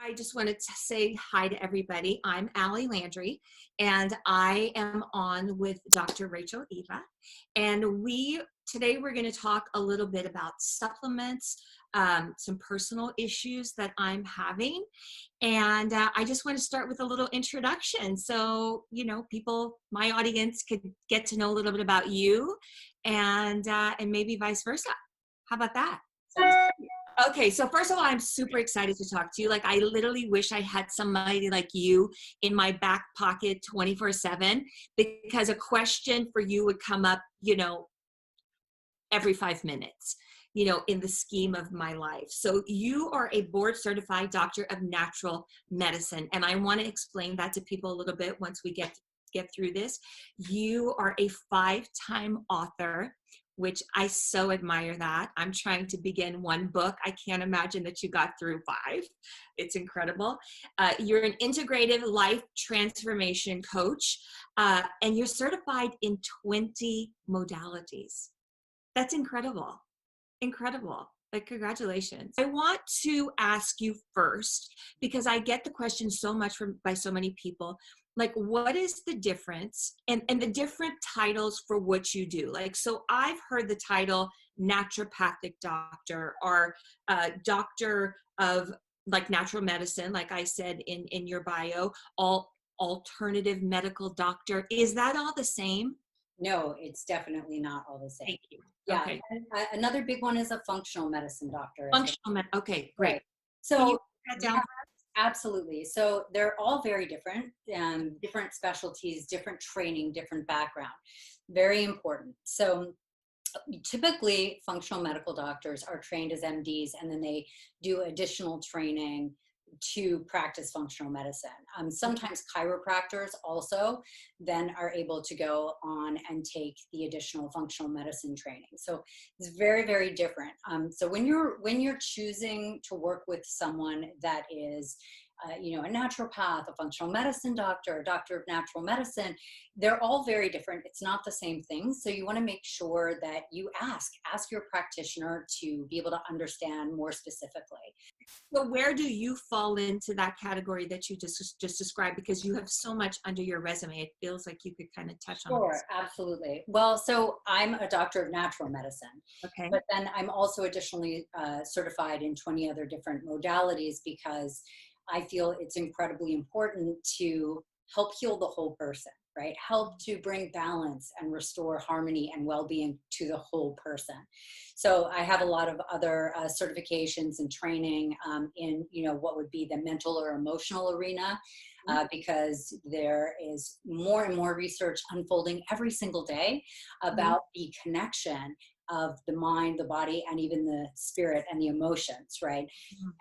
I just wanted to say hi to everybody. I'm Landry, and I am on with Dr. Rachel Eva. And today we're going to talk a little bit about supplements, some personal issues that I'm having. And I just want to start with a little introduction. So, people, my audience could get to know a little bit about you and maybe vice versa. How about that? Sounds great. Okay, so first of all, I'm super excited to talk to you. Like, I literally wish I had somebody like you in my back pocket 24/7, because a question for you would come up, every 5 minutes, in the scheme of my life. So you are a board certified doctor of natural medicine. And I want to explain that to people a little bit once we get through this. You are a 5-time author, which I so admire that. I'm trying to begin one book. I can't imagine that you got through 5. It's incredible. You're an integrative life transformation coach, and you're certified in 20 modalities. That's incredible. Incredible. Like, congratulations. I want to ask you first, because I get the question so much by so many people, like, what is the difference and the different titles for what you do? Like, so I've heard the title naturopathic doctor, or doctor of like natural medicine, like I said in your bio, alternative medical doctor. Is that all the same? No, it's definitely not all the same. Thank you. Yeah. Okay. And, another big one is a functional medicine doctor. Okay, great. Right. Can you So put that down? absolutely. So they're all very different, different specialties, different training, different background. Very important. So typically functional medical doctors are trained as MDs, and then they do additional training to practice functional medicine. Sometimes chiropractors also then are able to go on and take the additional functional medicine training. So it's very, very different. So when you're choosing to work with someone that is a naturopath, a functional medicine doctor, a doctor of natural medicine, they're all very different. It's not the same thing. So you want to make sure that you ask your practitioner to be able to understand more specifically. So where do you fall into that category that you just described? Because you have so much under your resume. It feels like you could kind of touch on Sure, this. absolutely. Well, so I'm a doctor of natural medicine, Okay. but then I'm also additionally certified in 20 other different modalities, because I feel it's incredibly important to help heal the whole person, right? Help to bring balance and restore harmony and well-being to the whole person. So I have a lot of other certifications and training in, what would be the mental or emotional arena, because there is more and more research unfolding every single day about the connection of the mind, the body, and even the spirit and the emotions, right?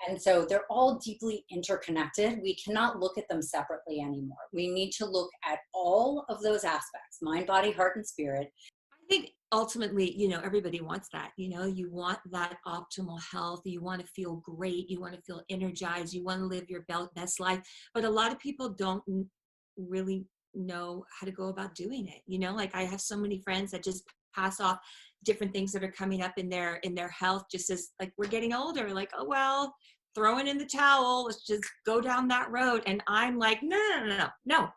And so they're all deeply interconnected. We cannot look at them separately anymore. We need to look at all of those aspects: mind, body, heart, and spirit. I think ultimately, everybody wants that. You want that optimal health. You want to feel great. You want to feel energized. You want to live your best life. But a lot of people don't really know how to go about doing it. Like, I have so many friends that just pass off different things that are coming up in their health, just as like we're getting older, like, oh, well, throwing in the towel, let's just go down that road. And I'm like, no,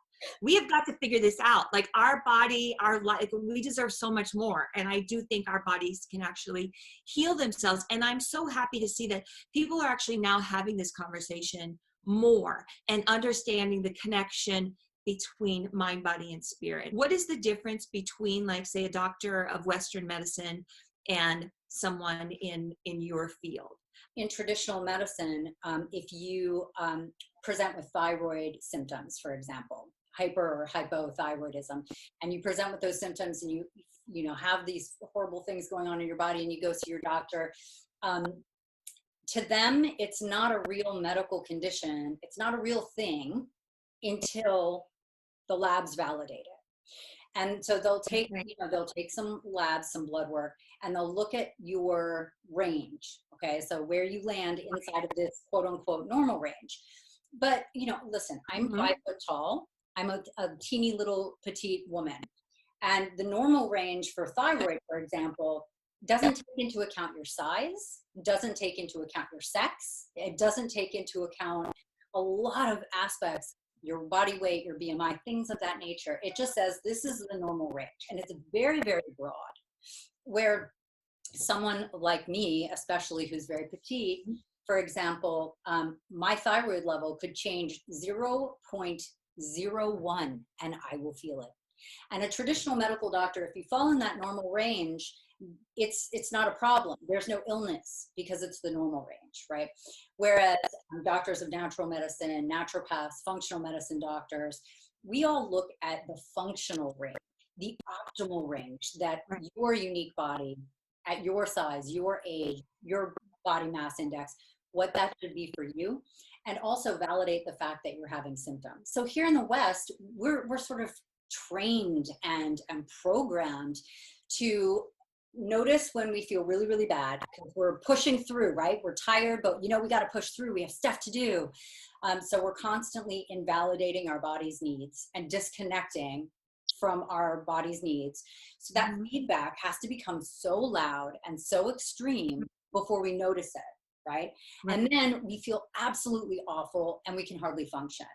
we have got to figure this out. Like, our body, our life, we deserve so much more. And I do think our bodies can actually heal themselves. And I'm so happy to see that people are actually now having this conversation more and understanding the connection between mind, body, and spirit. What is the difference between, like, say, a doctor of Western medicine and someone in your field? In traditional medicine, if you present with thyroid symptoms, for example, hyper or hypothyroidism, and you present with those symptoms, and you have these horrible things going on in your body, and you go see your doctor, to them, it's not a real medical condition. It's not a real thing until the labs validate it. And so they'll take, they'll take some labs, some blood work, and they'll look at your range. Okay. So where you land inside of this quote unquote normal range. But, listen, I'm 5 foot tall. I'm a teeny little petite woman. And the normal range for thyroid, for example, doesn't take into account your size, doesn't take into account your sex. It doesn't take into account a lot of aspects, your body weight, your BMI, things of that nature. It just says this is the normal range. And it's very, very broad, where someone like me, especially who's very petite, for example, my thyroid level could change 0.01 and I will feel it. And a traditional medical doctor, if you fall in that normal range, it's not a problem. There's no illness because it's the normal range, right? Whereas doctors of natural medicine and naturopaths, functional medicine doctors, we all look at the functional range, the optimal range that your unique body, at your size, your age, your body mass index, what that should be for you, and also validate the fact that you're having symptoms. So here in the West, we're sort of trained and programmed to notice when we feel really, really bad, because we're pushing through, right? We're tired, but we got to push through. We have stuff to do. So we're constantly invalidating our body's needs and disconnecting from our body's needs. So that feedback has to become so loud and so extreme before we notice it, right? And then we feel absolutely awful and we can hardly function.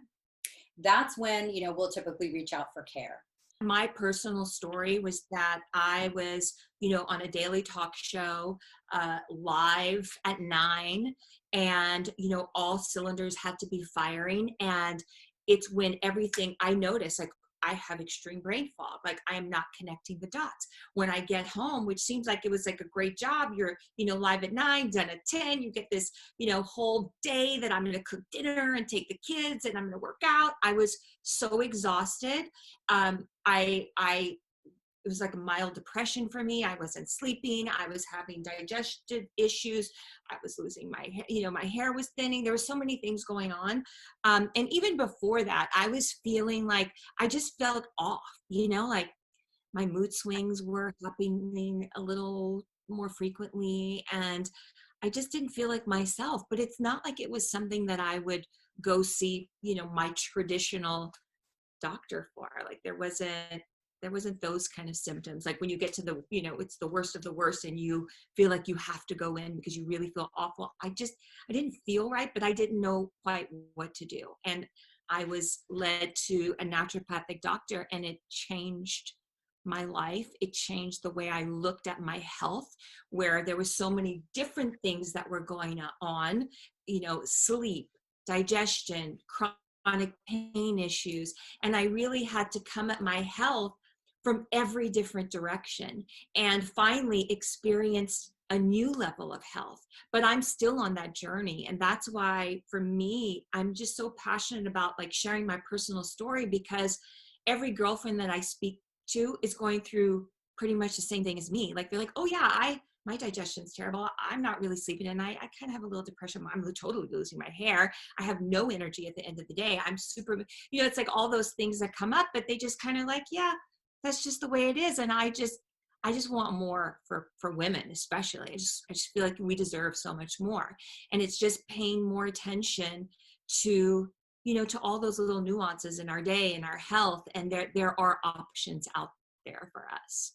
That's when, we'll typically reach out for care. My personal story was that I was, on a daily talk show, live at 9, and, all cylinders had to be firing. And it's when everything I noticed, like, I have extreme brain fog. Like, I am not connecting the dots. When I get home, which seems like it was like a great job, you're, live at 9, done at 10, you get this, whole day that I'm going to cook dinner and take the kids and I'm going to work out. I was so exhausted. It was like a mild depression for me. I wasn't sleeping. I was having digestive issues. I was losing my hair, my hair was thinning. There were so many things going on. And even before that, I was feeling like I just felt off, like my mood swings were happening a little more frequently. And I just didn't feel like myself. But it's not like it was something that I would go see, my traditional doctor for. Like, there wasn't those kind of symptoms. Like when you get to the, it's the worst of the worst and you feel like you have to go in because you really feel awful. I didn't feel right, but I didn't know quite what to do. And I was led to a naturopathic doctor, and it changed my life. It changed the way I looked at my health, where there were so many different things that were going on, sleep, digestion, chronic pain issues. And I really had to come at my health from every different direction, and finally experienced a new level of health. But I'm still on that journey. And that's why, for me, I'm just so passionate about like sharing my personal story, because every girlfriend that I speak to is going through pretty much the same thing as me. Like, they're like, oh yeah, my digestion's terrible. I'm not really sleeping at night. I kind of have a little depression. I'm totally losing my hair. I have no energy at the end of the day. I'm super, it's like all those things that come up, but they just kind of like, yeah, that's just the way it is. And I just want more for women, especially. I just feel like we deserve so much more. And it's just paying more attention to, to all those little nuances in our day and our health. And there are options out there for us.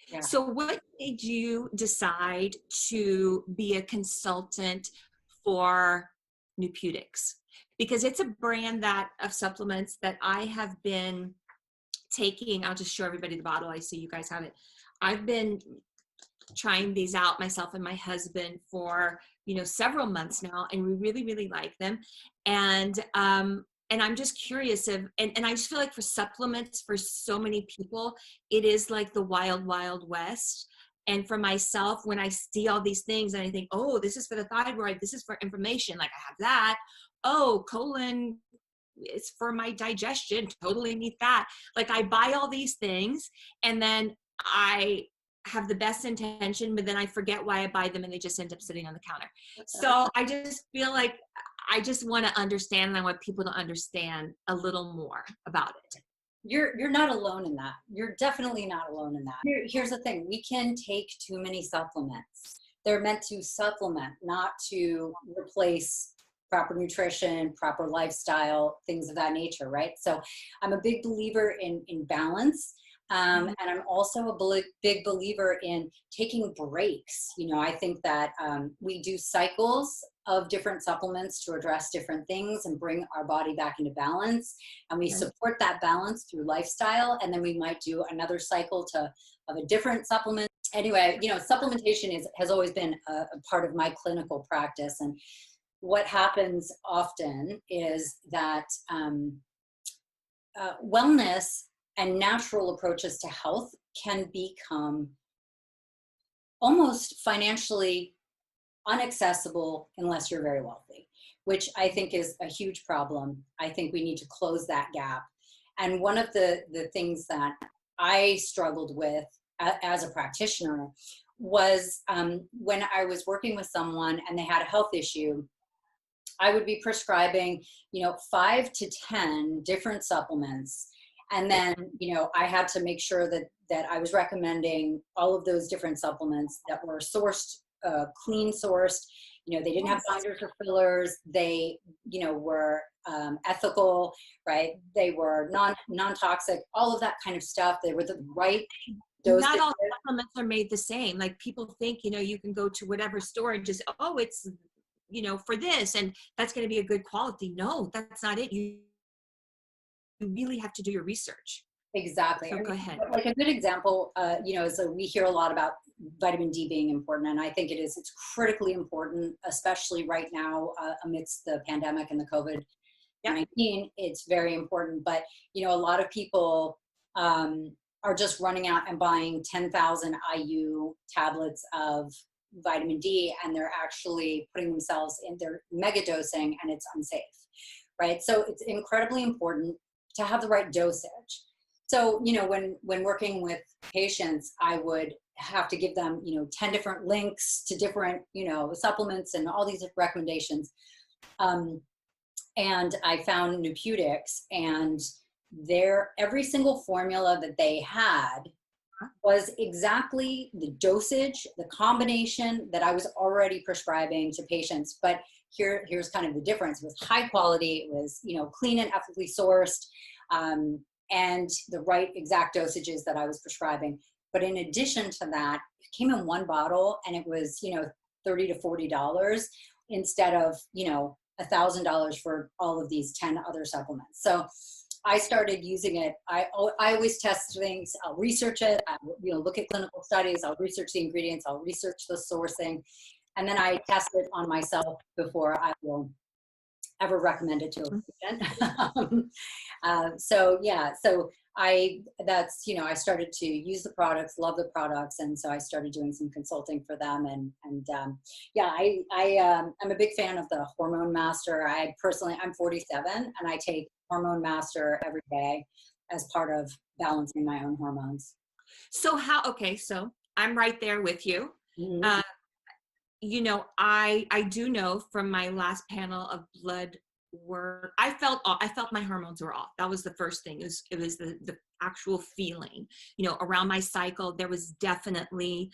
Yeah. So what made you decide to be a consultant for Nupeutics? Because it's a brand of supplements that I have been taking. I'll just show everybody the bottle. I see you guys have it. I've been trying these out, myself and my husband, for several months now, and we really, really like them. And I'm just curious and I just feel like for supplements, for so many people, it is like the wild, wild west. And for myself, when I see all these things and I think, oh, this is for the thyroid, this is for inflammation, like I have that. Oh, colon, it's for my digestion, totally need that. Like, I buy all these things and then I have the best intention, but then I forget why I buy them and they just end up sitting on the counter. So I just feel like I just want to understand, and I want people to understand a little more about it. You're not alone in that. You're definitely not alone in that. Here's the thing. We can take too many supplements. They're meant to supplement, not to replace proper nutrition, proper lifestyle, things of that nature, right? So I'm a big believer in balance. And I'm also a big believer in taking breaks. I think that we do cycles of different supplements to address different things and bring our body back into balance. And we Right. support that balance through lifestyle. And then we might do another cycle of a different supplement. Anyway, supplementation has always been a part of my clinical practice. And what happens often is that wellness and natural approaches to health can become almost financially unaccessible unless you're very wealthy, which I think is a huge problem. I think we need to close that gap. And one of the things that I struggled with as a practitioner was when I was working with someone and they had a health issue, I would be prescribing, 5 to 10 different supplements. And then, I had to make sure that I was recommending all of those different supplements that were sourced, clean sourced. They didn't have binders or fillers. They, were ethical, right? They were non-toxic, all of that kind of stuff. They were the right dosage. Not all supplements are made the same. Like people think, you can go to whatever store and just, oh, it's, for this, and that's going to be a good quality. No, that's not it. You really have to do your research. Exactly. So go ahead. Like a good example, so we hear a lot about vitamin D being important, and I think it is. It's critically important, especially right now amidst the pandemic and the COVID-19. It's very important. But a lot of people are just running out and buying 10,000 IU tablets of vitamin D, and they're actually putting themselves in their mega dosing, and it's unsafe, right? So it's incredibly important to have the right dosage. So, when working with patients, I would have to give them, 10 different links to different, supplements and all these recommendations. And I found Nupeutics, and every single formula that they had was exactly the dosage, the combination that I was already prescribing to patients. But here's kind of the difference. It was high quality, it was, clean and ethically sourced, and the right exact dosages that I was prescribing. But in addition to that, it came in one bottle, and it was, $30 to $40 instead of, $1,000 for all of these 10 other supplements. So I started using it. I always test things. I'll research it. I'll look at clinical studies. I'll research the ingredients. I'll research the sourcing, and then I test it on myself before I will ever recommend it to a patient. So I started to use the products, love the products, and so I started doing some consulting for them. I'm a big fan of the Hormone Master. I'm 47, and I take Hormone Master every day as part of balancing my own hormones. So so I'm right there with you. Mm-hmm. I do know from my last panel of blood work, I felt my hormones were off. That was the first thing. It was the actual feeling, around my cycle. There was definitely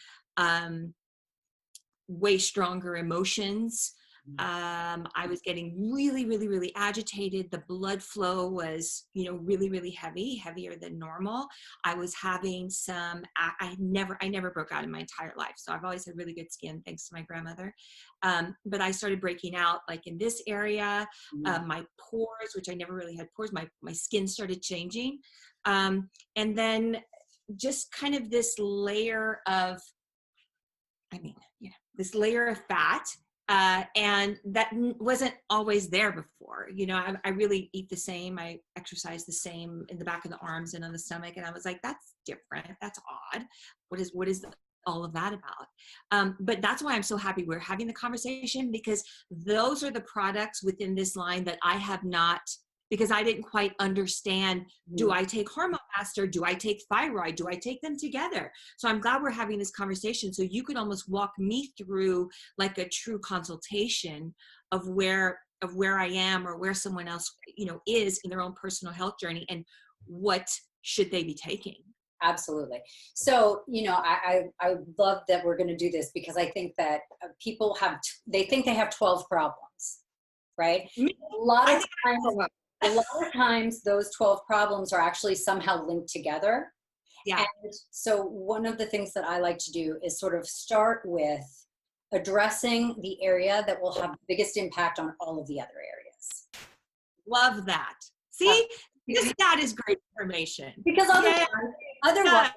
way stronger emotions. I was getting really, really, really agitated. The blood flow was, really, really heavier than normal. I was having I never broke out in my entire life. So I've always had really good skin, thanks to my grandmother. But I started breaking out like in this area, my pores, which I never really had pores, my skin started changing. And then just kind of this layer of, this layer of fat. And that wasn't always there before. I really eat the same. I exercise the same in the back of the arms and on the stomach. And I was like, that's different. That's odd. What is all of that about? But that's why I'm so happy we're having the conversation, because those are the products within this line that I have not, because I didn't quite understand, do I take Hormone Master? Do I take thyroid? Do I take them together? So I'm glad we're having this conversation, so you could almost walk me through like a true consultation of where I am, or where someone else, is in their own personal health journey, and what should they be taking. Absolutely. So, I love that we're going to do this, because I think that people they think they have 12 problems, right? A lot of times those 12 problems are actually somehow linked together. Yeah. And so one of the things that I like to do is sort of start with addressing the area that will have the biggest impact on all of the other areas. Love that. See, that is great information. Because Yeah. otherwise,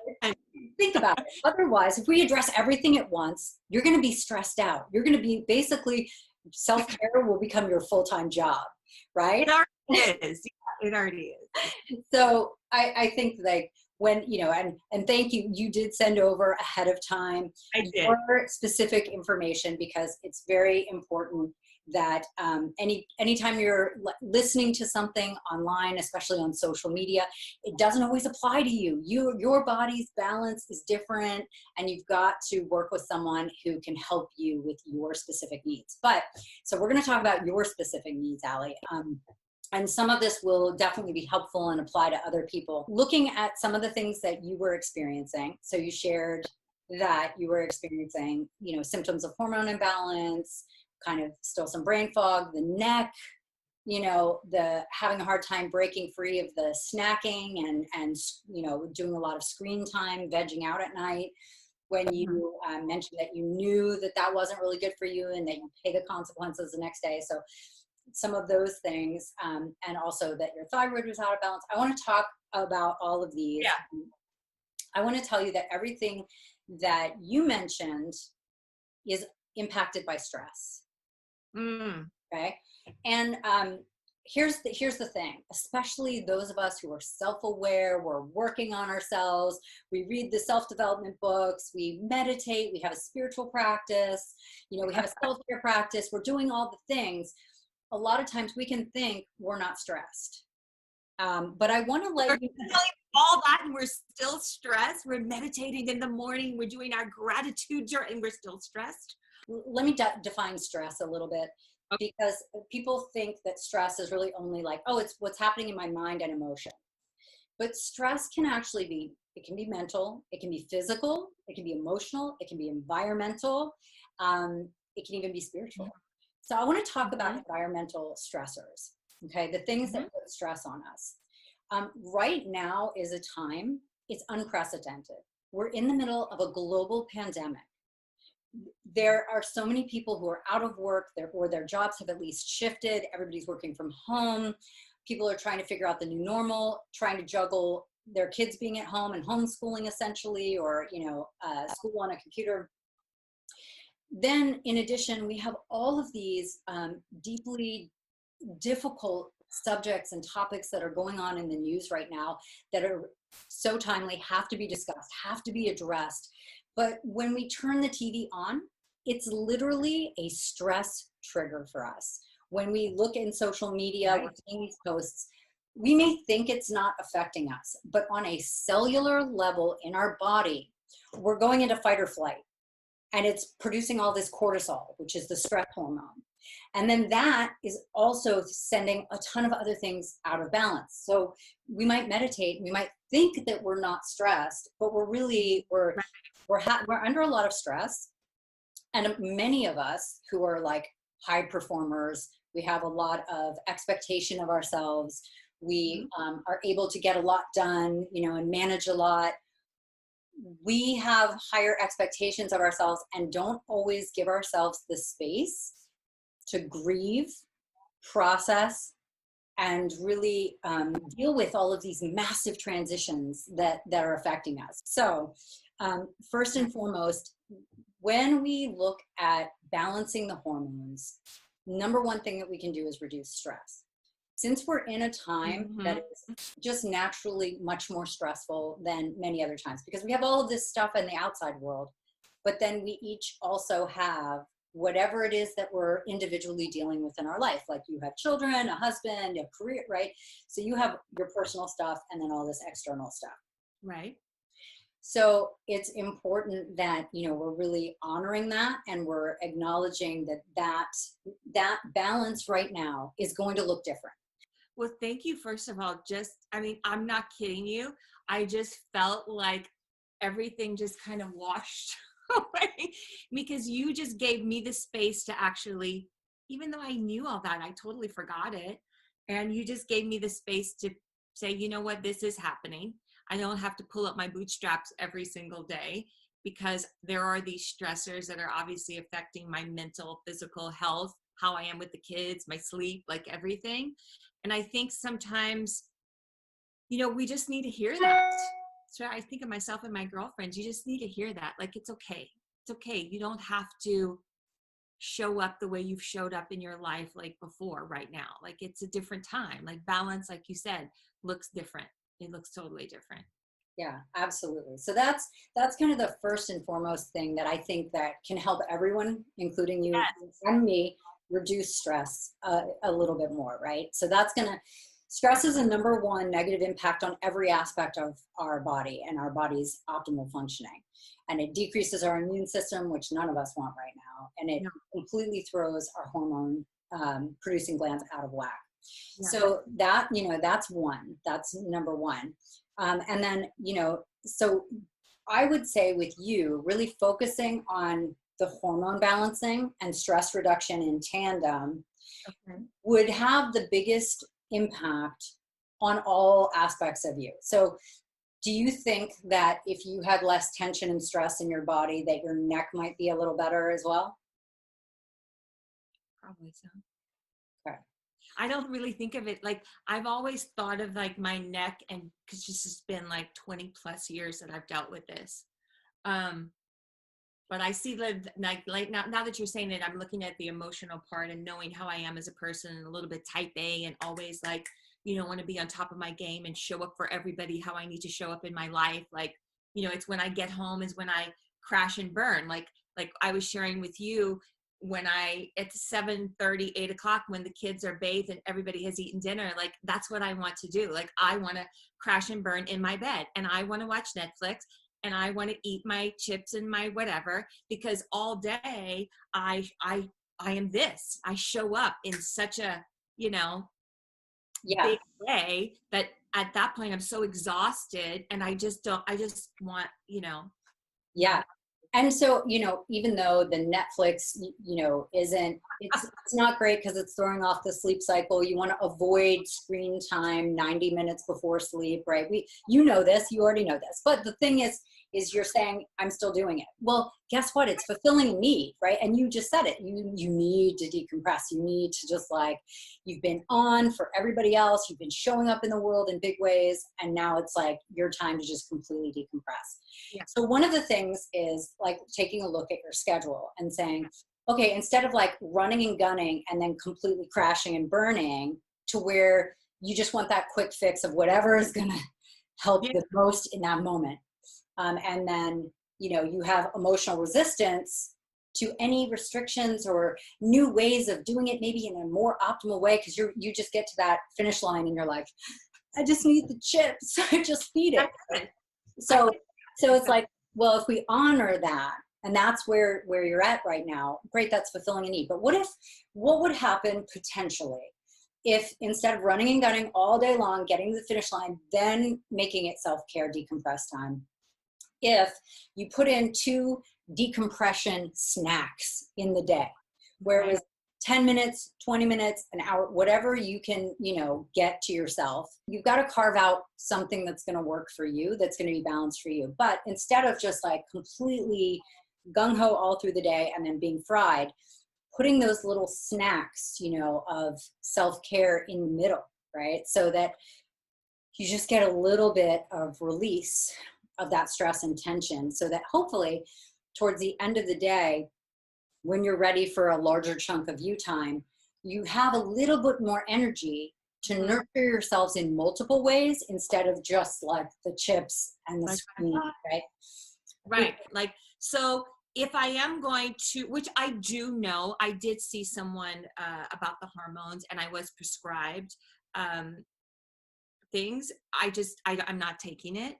think about it. Otherwise, if we address everything at once, you're going to be stressed out. You're going to be basically, self-care will become your full-time job, right? It already is. Yeah, it already is. So I think like when, and thank you, you did send over ahead of time I did. your specific information, because it's very important that anytime you're listening to something online, especially on social media, it doesn't always apply to you. Your body's balance is different, and you've got to work with someone who can help you with your specific needs. But so we're going to talk about your specific needs, Allie. And some of this will definitely be helpful and apply to other people. Looking at some of the things that you were experiencing. So you shared that you were experiencing, symptoms of hormone imbalance, kind of still some brain fog, the neck, the having a hard time breaking free of the snacking and doing a lot of screen time, vegging out at night. When you mentioned that you knew that wasn't really good for you and that you pay the consequences the next day. So some of those things, and also that your thyroid was out of balance. I want to talk about all of these. Yeah. I want to tell you that everything that you mentioned is impacted by stress. Okay. And here's the thing, especially those of us who are self-aware, we're working on ourselves, we read the self-development books, we meditate, we have a spiritual practice, we have a self-care practice, we're doing all the things. A lot of times we can think we're not stressed. But I want to let you know all that, and we're still stressed. We're meditating in the morning, we're doing our gratitude journey, and we're still stressed. Let me define stress a little bit, because people think that stress is really only like, oh, it's what's happening in my mind and emotion. But stress can actually be, it can be mental, it can be physical, it can be emotional, it can be environmental, it can even be spiritual. So I want to talk about environmental stressors, okay? The things that put stress on us. Right now is a time, it's unprecedented. We're in the middle of a global pandemic. There are so many people who are out of work, or their jobs have at least shifted. Everybody's working from home. People are trying to figure out the new normal, trying to juggle their kids being at home and homeschooling essentially, or, school on a computer. Then in addition, we have all of these deeply difficult subjects and topics that are going on in the news right now that are so timely, have to be discussed, have to be addressed. But when we turn the TV on, it's literally a stress trigger for us. When we look in social media, we're seeing these posts, we may think it's not affecting us, but on a cellular level in our body, we're going into fight or flight. And it's producing all this cortisol, which is the stress hormone. And then that is also sending a ton of other things out of balance. So we might meditate, we might think that we're not stressed, but we're really, we're under a lot of stress. And many of us who are like high performers, we have a lot of expectation of ourselves. We are able to get a lot done, and manage a lot. We have higher expectations of ourselves and don't always give ourselves the space to grieve, process, and really deal with all of these massive transitions that are affecting us. So first and foremost, when we look at balancing the hormones, number one thing that we can do is reduce stress. Since we're in a time that is just naturally much more stressful than many other times, because we have all of this stuff in the outside world, but then we each also have whatever it is that we're individually dealing with in our life. Like you have children, a husband, a career, right? So you have your personal stuff and then all this external stuff. Right. So it's important that, we're really honoring that, and we're acknowledging that balance right now is going to look different. Well, thank you. First of all, I'm not kidding you. I just felt like everything just kind of washed away, because you just gave me the space to actually, even though I knew all that, I totally forgot it. And you just gave me the space to say, you know what, this is happening. I don't have to pull up my bootstraps every single day. because there are these stressors that are obviously affecting my mental, physical health, how I am with the kids, my sleep, like everything. And I think sometimes, we just need to hear that. So I think of myself and my girlfriends, you just need to hear that. Like, it's okay. It's okay. You don't have to show up the way you've showed up in your life like before right now. Like, it's a different time. Like, balance, like you said, looks different. It looks totally different. Yeah, absolutely. So that's kind of the first and foremost thing that I think that can help everyone, including you Yes. and me, reduce stress a little bit more, right? So stress is a number one negative impact on every aspect of our body and our body's optimal functioning. And it decreases our immune system, which none of us want right now. And it No. completely throws our hormone producing glands out of whack. Yeah. So that's one. That's number one. And then, so I would say with you, really focusing on the hormone balancing and stress reduction in tandem Okay. would have the biggest impact on all aspects of you. So do you think that if you had less tension and stress in your body, that your neck might be a little better as well? Probably so. Okay. I don't really think of it like, I've always thought of like my neck, and because this has been like 20 plus years that I've dealt with this. Um, but I see that like now that you're saying it, I'm looking at the emotional part and knowing how I am as a person, and a little bit type A, and always like, want to be on top of my game and show up for everybody how I need to show up in my life. Like, it's when I get home is when I crash and burn. Like I was sharing with you, when at 7:30, 8 o'clock, when the kids are bathed and everybody has eaten dinner, like that's what I want to do. Like, I want to crash and burn in my bed, and I want to watch Netflix, and I want to eat my chips and my whatever, because all day I am this. I show up in such a, Yeah. big way that at that point I'm so exhausted, and I just want, Yeah. And so, even though the Netflix, it's not great because it's throwing off the sleep cycle. You want to avoid screen time 90 minutes before sleep, right? You know this, you already know this. But the thing is you're saying, I'm still doing it. Well, guess what? It's fulfilling a need, right? And you just said it. You need to decompress. You need to just like, you've been on for everybody else. You've been showing up in the world in big ways. And now it's like your time to just completely decompress. Yeah. So one of the things is like taking a look at your schedule and saying, okay, instead of like running and gunning and then completely crashing and burning to where you just want that quick fix of whatever is going to help the most in that moment. And then, you have emotional resistance to any restrictions or new ways of doing it, maybe in a more optimal way. Cause you just get to that finish line and you're like, I just need the chips. I just feed it. So it's like, well, if we honor that, and that's where you're at right now, great, that's fulfilling a need. But what would happen potentially if instead of running and gunning all day long, getting to the finish line, then making it self-care decompress time, if you put in 2 decompression snacks in the day, where it was 10 minutes, 20 minutes, an hour, whatever you can, get to yourself. You've got to carve out something that's going to work for you, that's going to be balanced for you. But instead of just like completely gung-ho all through the day and then being fried, putting those little snacks, of self-care in the middle, right? So that you just get a little bit of release of that stress and tension, so that hopefully towards the end of the day, when you're ready for a larger chunk of you time, you have a little bit more energy to nurture yourselves in multiple ways instead of just like the chips and the screen, right? Right. Like, so if I am going to, which I do know, I did see someone about the hormones, and I was prescribed things. I'm not taking it.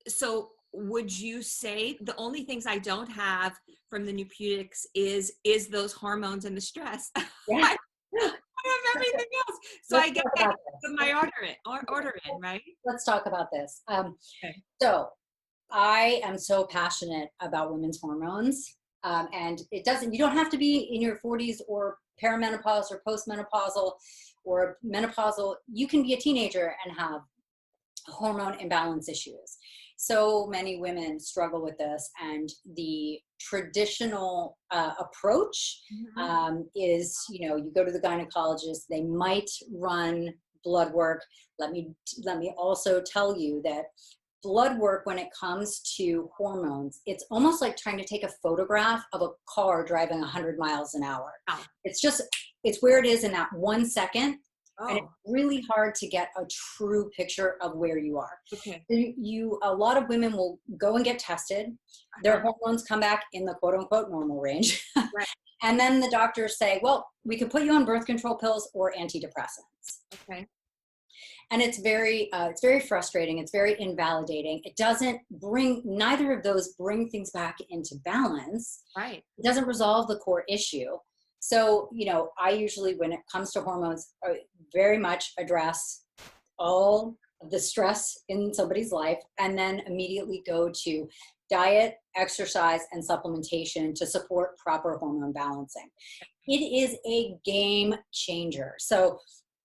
So would you say the only things I don't have from the Nupeutics is those hormones and the stress? Yeah. I have everything else. So I get that with my order in, right? Let's talk about this. Okay. So I am so passionate about women's hormones. And you don't have to be in your 40s or perimenopause or postmenopausal or menopausal. You can be a teenager and have hormone imbalance issues. So many women struggle with this, and the traditional approach Mhm. is, you go to the gynecologist, they might run blood work. Let me also tell you that blood work, when it comes to hormones, it's almost like trying to take a photograph of a car driving 100 miles an hour. Wow. It's where it is in that 1 second, and it's Oh, really hard to get a true picture of where you are. okay. A lot of women will go and get tested. Their Uh-huh. hormones come back in the quote unquote normal range. Right. And then the doctors say, well, we could put you on birth control pills or antidepressants. Okay. And it's very frustrating. It's very invalidating. It doesn't bring, neither of those bring things back into balance. Right. It doesn't resolve the core issue. So, I usually, when it comes to hormones, very much address all of the stress in somebody's life, and then immediately go to diet, exercise, and supplementation to support proper hormone balancing. It is a game changer. So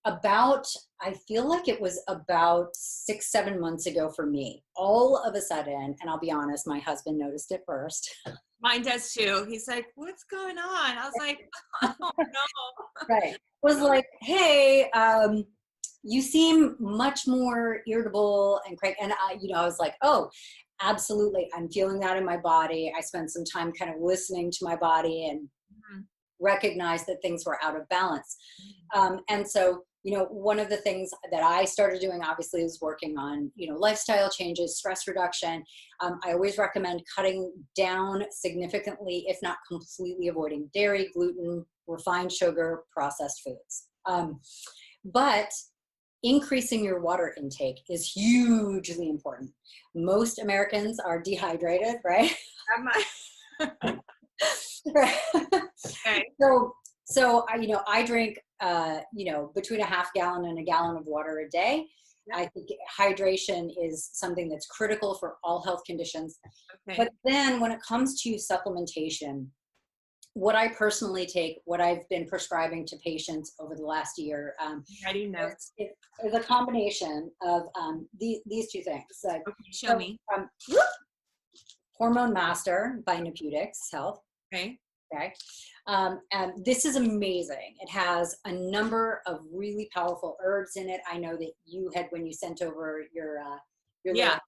I feel like it was about 6, 7 months ago for me, all of a sudden, and I'll be honest, my husband noticed it first. Mine does too. He's like, "What's going on?" I was like, "Oh no." Right. Was like, hey, you seem much more irritable and cranky. And I was like, oh, absolutely. I'm feeling that in my body. I spent some time kind of listening to my body and Mhm. recognized that things were out of balance. And so, one of the things that I started doing, obviously, is working on, lifestyle changes, stress reduction. I always recommend cutting down significantly, if not completely avoiding dairy, gluten, refined sugar, processed foods. But increasing your water intake is hugely important. Most Americans are dehydrated, right? I'm like, Right. okay. So I drink, between a half gallon and a gallon of water a day. Yep. I think hydration is something that's critical for all health conditions. Okay. But then when it comes to supplementation, what I personally take, what I've been prescribing to patients over the last year, Writing notes. is a combination of these two things. Okay. Show So, me. um, Hormone Master by Nupeutics Health. Okay. Okay. And this is amazing. It has a number of really powerful herbs in it. I know that you had, when you sent over your Yeah. little,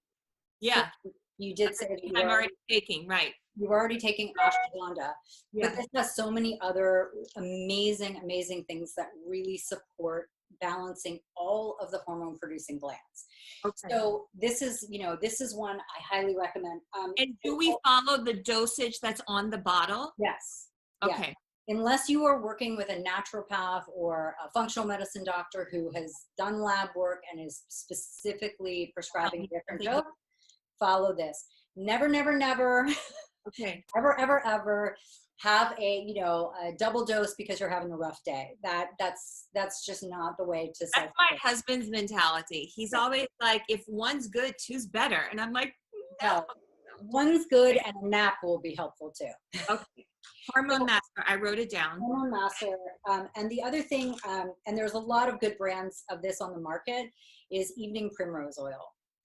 Yeah. you did say that I'm already taking. Right. you were already taking ashwagandha, but Yeah. this has so many other amazing, amazing things that really support balancing all of the hormone producing glands. Okay. So this is one I highly recommend. And do we follow the dosage that's on the bottle? Yes. Yeah. Okay. Unless you are working with a naturopath or a functional medicine doctor who has done lab work and is specifically prescribing a different dose, follow this. Never, never, never, Okay. ever, ever, ever have a double dose because you're having a rough day. That's just not the way to That's self. my husband's mentality. He's always like, if one's good, two's better. And I'm like, no. No, one's good, and a nap will be helpful too. Okay. Hormone Master. I wrote it down. Hormone Master. And the other thing, and there's a lot of good brands of this on the market, is evening primrose oil.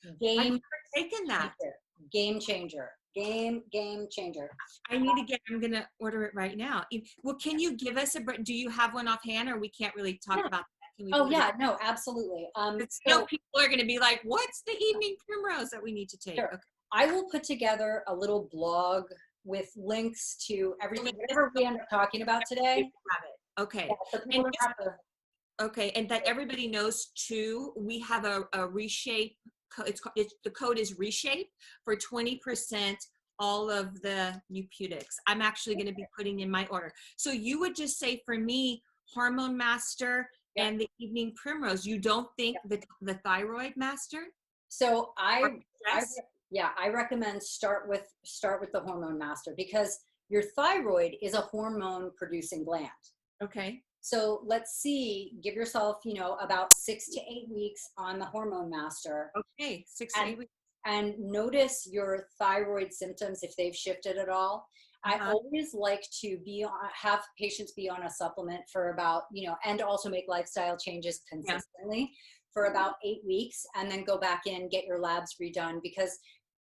I've Game never taken that. changer. Game changer. Game changer. I'm going to order it right now. Well, can you give us do you have one offhand, or we can't really talk Yeah. about that? Can we Oh put it- yeah, no, absolutely. People are going to be like, what's the evening primrose that we need to take? Sure. Okay. I will put together a little blog with links to everything, whatever we end up talking about today. Have it. Okay. Yeah, so people don't have to. Okay, and that everybody knows too, we have a reshape. The code is reshape for 20% all of the Nupeutics. I'm actually going to be putting in my order. So you would just say for me, Hormone Master and the Evening Primrose. You don't think the Thyroid Master? So Yes. I recommend start with the Hormone Master, because your thyroid is a hormone producing gland. Okay. So let's see, give yourself, about 6 to 8 weeks on the Hormone Master. Okay, 6 to 8 weeks. And notice your thyroid symptoms if they've shifted at all. I always like to have patients be on a supplement for about, and also make lifestyle changes consistently for about 8 weeks, and then go back in, get your labs redone, because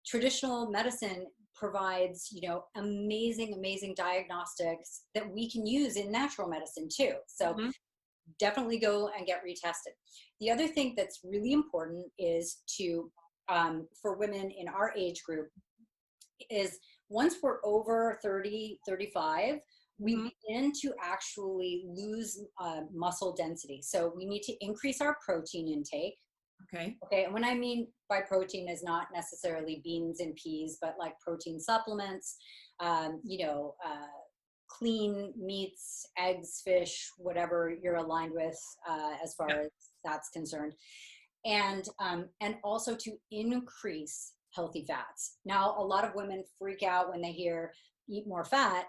traditional medicine provides, amazing, amazing diagnostics that we can use in natural medicine too. So Mhm. definitely go and get retested. The other thing that's really important is to, for women in our age group, is once we're over 30, 35, we Mhm. begin to actually lose muscle density. So we need to increase our protein intake. Okay. Okay, and what I mean by protein is not necessarily beans and peas, but like protein supplements, um, you know, uh, clean meats, eggs, fish, whatever you're aligned with as Yeah. far as that's concerned, and also to increase healthy fats. Now, a lot of women freak out when they hear eat more fat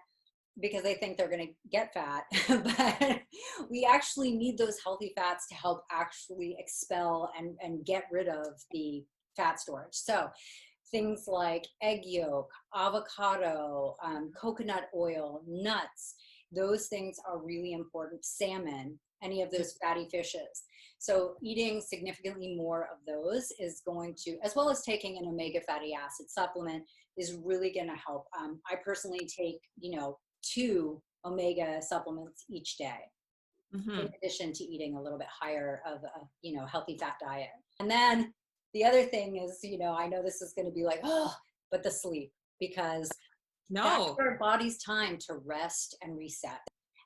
because they think they're going to get fat, but we actually need those healthy fats to help actually expel and get rid of the fat storage. So things like egg yolk, avocado, coconut oil, nuts, those things are really important. Salmon, any of those fatty fishes. So eating significantly more of those is going to, as well as taking an omega fatty acid supplement, is really going to help. I personally take, 2 omega supplements each day, in Mhm. addition to eating a little bit higher of a, healthy fat diet. And then the other thing is, I know this is going to be like, oh, but the sleep, because that's No. our body's time to rest and reset.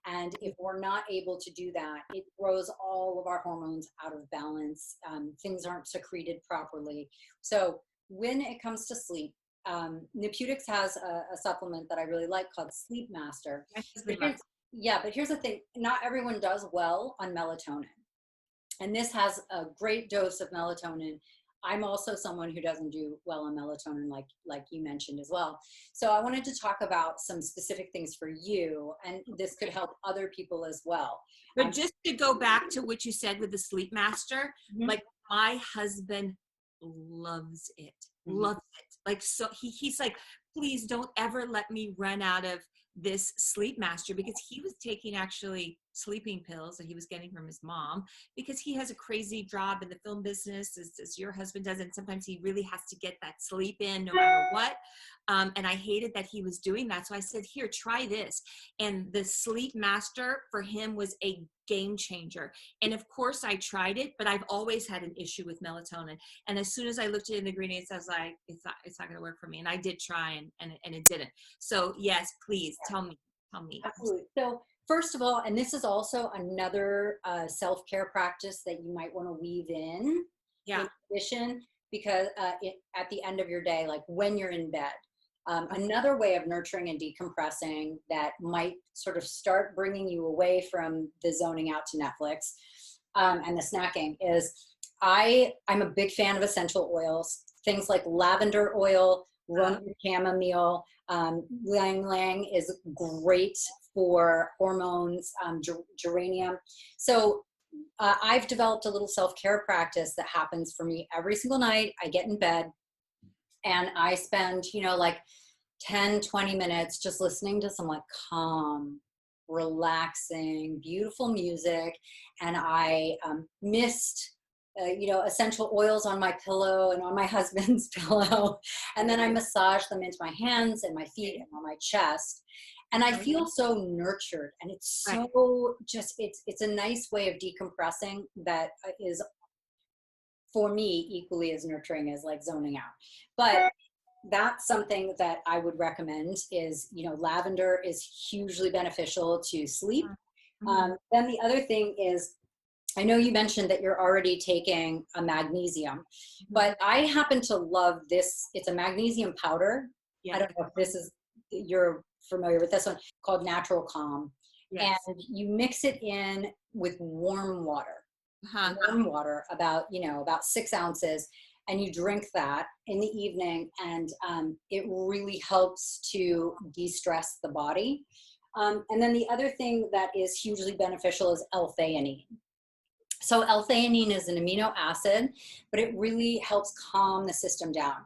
And if we're not able to do that, it throws all of our hormones out of balance. Things aren't secreted properly. So when it comes to sleep, Nupeutics has a supplement that I really like called Sleep Master. My But husband here's, loves. yeah, but here's the thing: not everyone does well on melatonin, and this has a great dose of melatonin. I'm also someone who doesn't do well on melatonin, like you mentioned as well. So I wanted to talk about some specific things for you, and this could help other people as well. But just to go back to what you said with the sleep master, Mhm, like my husband loves it, mhm. loves it. Like, so he's like, please don't ever let me run out of this sleep master, because he was taking actually sleeping pills that he was getting from his mom, because he has a crazy job in the film business as your husband does, and sometimes he really has to get that sleep in no matter what. And I hated that he was doing that, so I said, here, try this. And the sleep master for him was a game changer. And of course I tried it, but I've always had an issue with melatonin. And as soon as I looked at the ingredients, I was like, it's not going to work for me. And I did try, and it didn't. So yes, please tell me. Absolutely. So first of all, and this is also another self-care practice that you might want to weave in Yeah. addition, because at the end of your day, like when you're in bed, Okay. another way of nurturing and decompressing that might sort of start bringing you away from the zoning out to Netflix and the snacking is I'm a big fan of essential oils, things like lavender oil, Roman chamomile. Lang Lang is great for hormones, geranium. So I've developed a little self-care practice that happens for me every single night. I get in bed and I spend, like 10, 20 minutes just listening to some like calm, relaxing, beautiful music. And I mist, essential oils on my pillow and on my husband's pillow. And then I massage them into my hands and my feet and on my chest. And I feel so nurtured, and it's Right. so just, it's a nice way of decompressing that is for me equally as nurturing as like zoning out. But that's something that I would recommend is, lavender is hugely beneficial to sleep. Mhm. Then the other thing is, I know you mentioned that you're already taking a magnesium, Mhm. but I happen to love this. It's a magnesium powder. I Yeah. don't know if this is, you're familiar with this one, called Natural Calm. And Yes. you mix it in with Uh-huh. warm water, about 6 ounces, and you drink that in the evening, and it really helps to de-stress the body. And then the other thing that is hugely beneficial is L-theanine. So L-theanine is an amino acid, but it really helps calm the system down.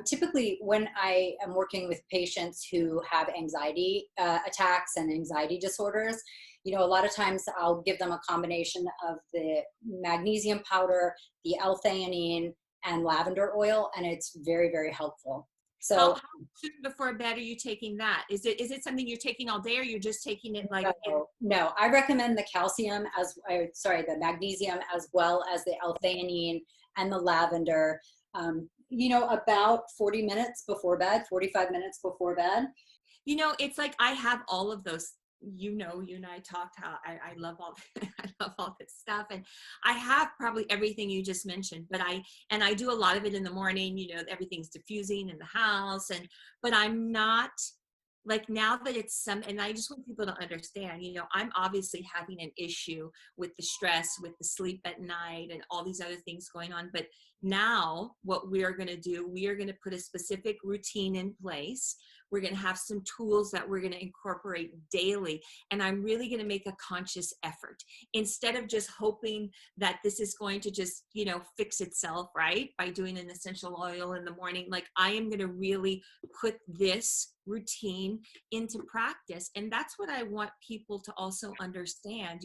Typically, when I am working with patients who have anxiety attacks and anxiety disorders, a lot of times I'll give them a combination of the magnesium powder, the L-theanine, and lavender oil, and it's very, very helpful. How, So how soon before bed are you taking that? Is it something you're taking all day, or you're just taking it like in? no, I recommend the calcium the magnesium, as well as the L-theanine and the lavender, about 40 minutes before bed, 45 minutes before bed. It's like I have all of those. You and I talked how I love all I love all this stuff, and I have probably everything you just mentioned. But I do a lot of it in the morning. Everything's diffusing in the house, but I'm not like, now that it's and I just want people to understand. I'm obviously having an issue with the stress, with the sleep at night, and all these other things going on. But now, what we are going to do, we are going to put a specific routine in place. We're going to have some tools that we're going to incorporate daily. And I'm really going to make a conscious effort, instead of just hoping that this is going to just, fix itself, right? By doing an essential oil in the morning. Like, I am going to really put this routine into practice. And that's what I want people to also understand.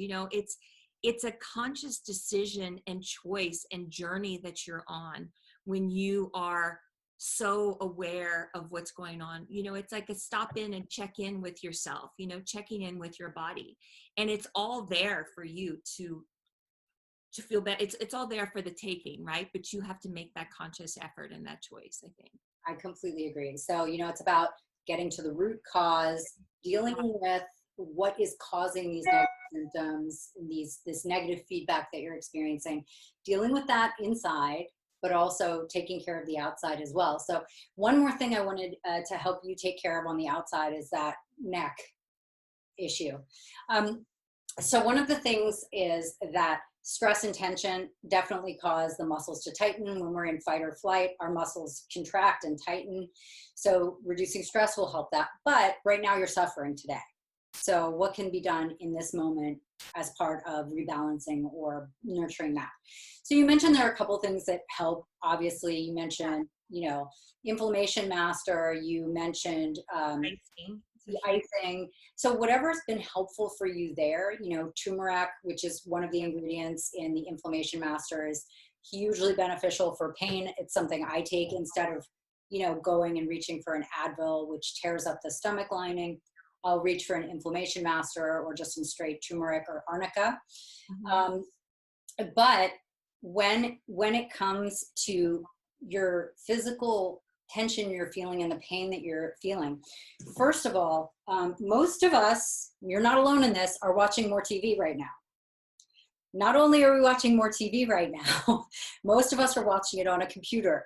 It's a conscious decision and choice and journey that you're on when you are so aware of what's going on. It's like a stop in and check in with yourself, checking in with your body. And it's all there for you to feel better. It's all there for the taking, right? But you have to make that conscious effort and that choice, I think. I completely agree. So, it's about getting to the root cause, dealing with what is causing these negative symptoms, this negative feedback that you're experiencing, dealing with that inside, but also taking care of the outside as well. So one more thing I wanted to help you take care of on the outside is that neck issue. So one of the things is that stress and tension definitely cause the muscles to tighten. When we're in fight or flight, our muscles contract and tighten. So reducing stress will help that. But right now you're suffering today. So what can be done in this moment as part of rebalancing or nurturing that? So you mentioned there are a couple things that help. Obviously, you mentioned, inflammation master. You mentioned the icing. So whatever's been helpful for you there, turmeric, which is one of the ingredients in the inflammation master, is hugely beneficial for pain. It's something I take instead of, going and reaching for an Advil, which tears up the stomach lining. I'll reach for an inflammation master or just some straight turmeric or arnica. Mm-hmm. But when it comes to your physical tension you're feeling and the pain that you're feeling, first of all, most of us, you're not alone in this, are watching more TV right now. Not only are we watching more TV right now, most of us are watching it on a computer.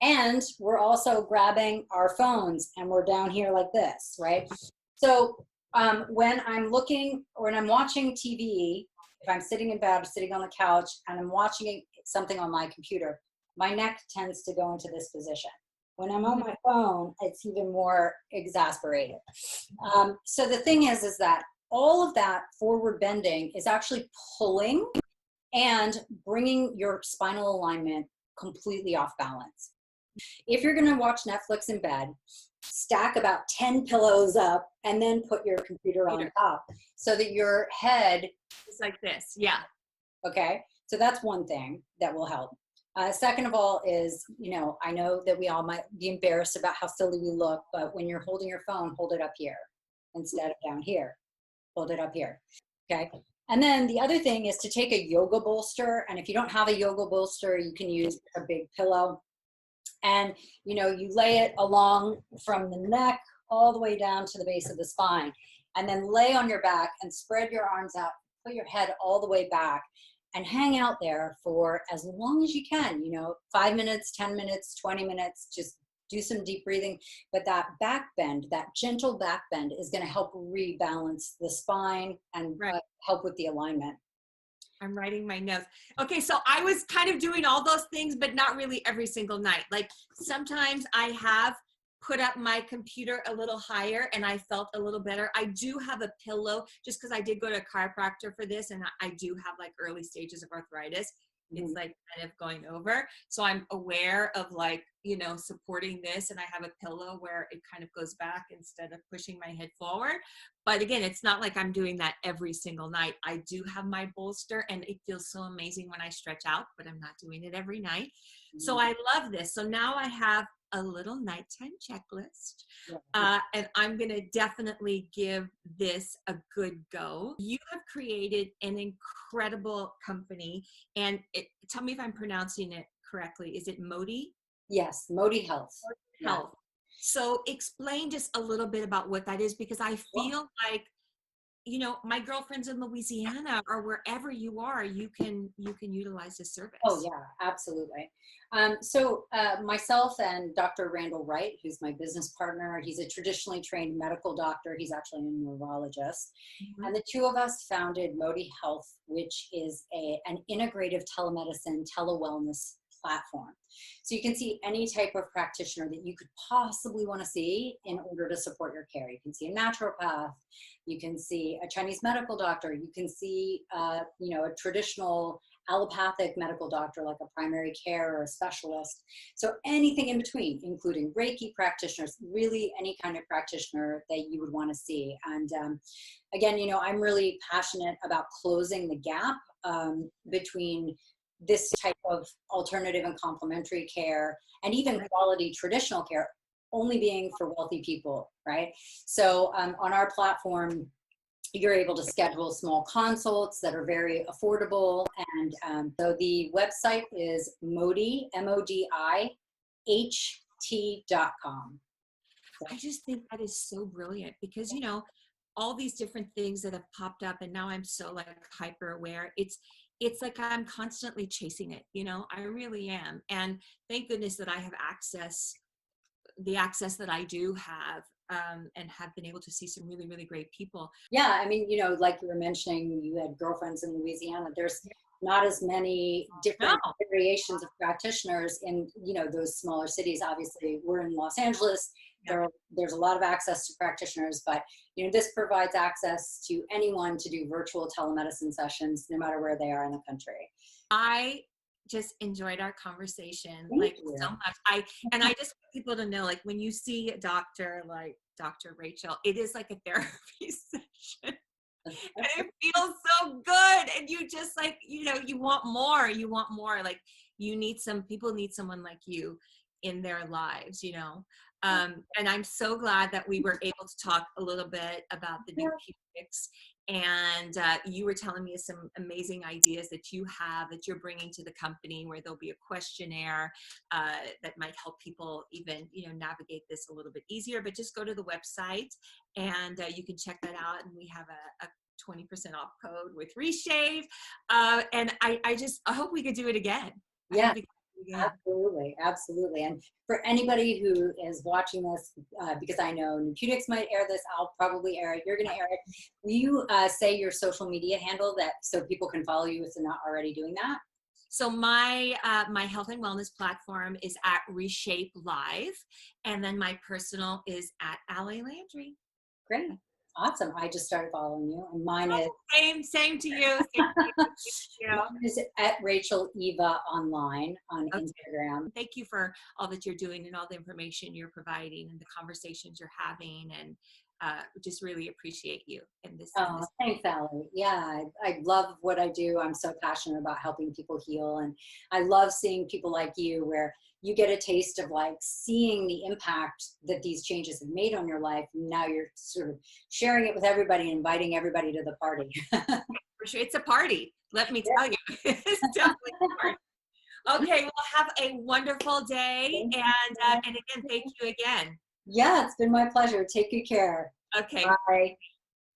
And we're also grabbing our phones and we're down here like this, right? So when I'm watching TV, if I'm sitting in bed, sitting on the couch, and I'm watching something on my computer, my neck tends to go into this position. When I'm on my phone, it's even more exasperated. So the thing is that all of that forward bending is actually pulling and bringing your spinal alignment completely off balance. If you're going to watch Netflix in bed, stack about 10 pillows up and then put your computer on top so that your head is like this. Yeah. Okay. So that's one thing that will help. Second of all is, I know that we all might be embarrassed about how silly we look, but when you're holding your phone, hold it up here instead of down here. Hold it up here. Okay. And then the other thing is to take a yoga bolster. And if you don't have a yoga bolster, you can use a big pillow. And, you lay it along from the neck all the way down to the base of the spine, and then lay on your back and spread your arms out, put your head all the way back and hang out there for as long as you can, 5 minutes, 10 minutes, 20 minutes, just do some deep breathing. But that back bend, that gentle back bend, is going to help rebalance the spine and help with the alignment. I'm writing my notes. Okay, so I was kind of doing all those things, but not really every single night. Like, sometimes I have put up my computer a little higher and I felt a little better. I do have a pillow, just because I did go to a chiropractor for this, and I do have like early stages of arthritis. it's like kind of going over. So I'm aware of like, you know, supporting this, and I have a pillow where it kind of goes back instead of pushing my head forward. But again, it's not like I'm doing that every single night. I do have my bolster, and it feels so amazing when I stretch out, but I'm not doing it every night. So I love this. So now I have a little nighttime checklist, and I'm going to definitely give this a good go. You have created an incredible company, and tell me if I'm pronouncing it correctly. Is it Modi? Yes, Modi Health. Health. So explain just a little bit about what that is, because I feel like, you know, my girlfriends in Louisiana or wherever you are, you can utilize this service. Oh yeah, absolutely. So myself and Dr. Randall Wright, who's my business partner, he's a traditionally trained medical doctor. He's actually a neurologist. And the two of us founded Modi Health, which is an integrative telemedicine, telewellness platform. So you can see any type of practitioner that you could possibly want to see in order to support your care. You can see a naturopath, you can see a Chinese medical doctor, you can see you know, a traditional allopathic medical doctor like a primary care or a specialist. So anything in between, including Reiki practitioners, really any kind of practitioner that you would want to see. And again, you know, I'm really passionate about closing the gap between this type of alternative and complementary care, and even quality traditional care, only being for wealthy people, right? So on our platform, you're able to schedule small consults that are very affordable. And so the website is Modi, MODI, HT.com. I just think that is so brilliant, because, you know, all these different things that have popped up, and now I'm so like hyper aware. It's like I'm constantly chasing it, you know, I really am. And thank goodness that I have the access that I do have, and have been able to see some really, really great people. Yeah, I mean, you know, like you were mentioning, you had girlfriends in Louisiana. There's not as many different variations of practitioners in, you know, those smaller cities. Obviously, we're in Los Angeles. There's a lot of access to practitioners, but, you know, this provides access to anyone to do virtual telemedicine sessions, no matter where they are in the country. I just enjoyed our conversation so much. I just want people to know, like, when you see a doctor like Dr. Rachel, it is like a therapy session. And it feels so good. And you just like, you know, you want more. Like, people need someone like you in their lives, you know. And I'm so glad that we were able to talk a little bit about the Nupeutics. And you were telling me some amazing ideas that you're bringing to the company, where there'll be a questionnaire that might help people even, you know, navigate this a little bit easier. But just go to the website, and you can check that out. And we have a 20% off code with Reshave. And I hope we could do it again. Yeah. Absolutely, absolutely. And for anybody who is watching this, because I know Nupeutics might air this, I'll probably air it. You're going to air it. Will you say your social media handle that so people can follow you if they're not already doing that? So my my health and wellness platform is at Reshape Live, and then my personal is at Allie Landry. Great. Awesome. I just started following you, and mine is same to you. Same to you. Mine is at Rachel Eva online on Instagram. Thank you for all that you're doing and all the information you're providing and the conversations you're having, and just really appreciate you in this. Oh, thanks, Allie. Yeah, I love what I do. I'm so passionate about helping people heal, and I love seeing people like you, where you get a taste of like seeing the impact that these changes have made on your life. And now you're sort of sharing it with everybody and inviting everybody to the party. For sure. It's a party. Let me tell you. It's definitely a party. Okay. Well, have a wonderful day. And again, thank you again. Yeah, it's been my pleasure. Take good care. Okay. Bye.